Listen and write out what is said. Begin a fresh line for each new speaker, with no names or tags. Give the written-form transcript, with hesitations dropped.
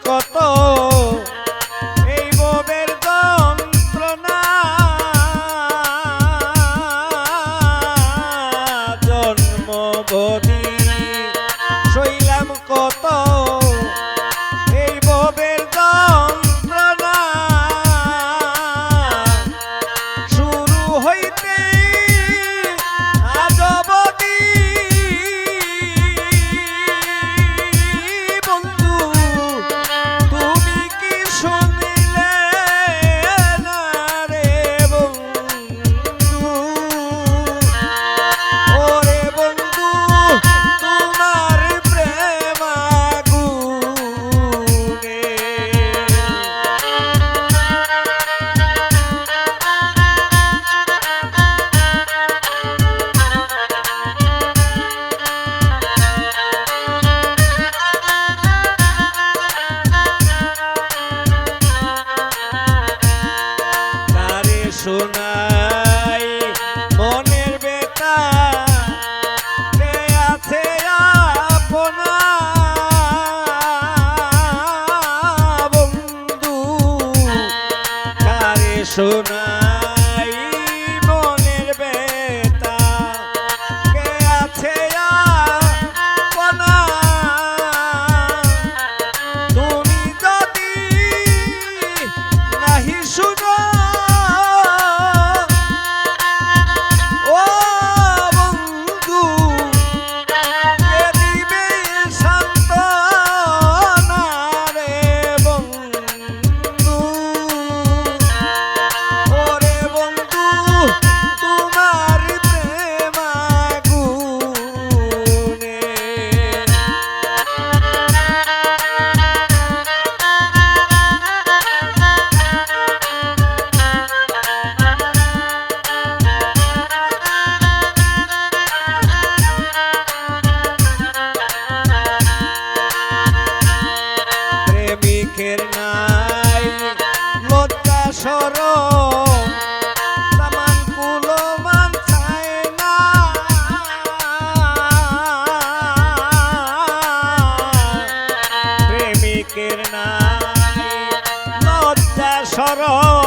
কত এই ভবের যন্ত্রণা জন্ম বদি সইলাম কত এই ভবের যন্ত্রণা শুরু হইতে আজ অবধি বন্ধু তুমি কি শুনিলে না রে বন্ধু ওরে বন্ধু তোমার প্রেম আগুনে তারে শোনাই মনের বেতা কে আছে আপনা বন্ধু তারে শোনাই মনের বেতা কে আছে আপনা তুমি যদি নাহি শুনো ও বন্ধু কে দিবে সান্ত্বনা রে বন্ধু ওরে বন্ধু তোমার প্রেম আগুনে প্রেমিকের নাই লজ্জা শরম তামান কুলো মান চায় না প্রেমিকের নাই লজ্জা শরম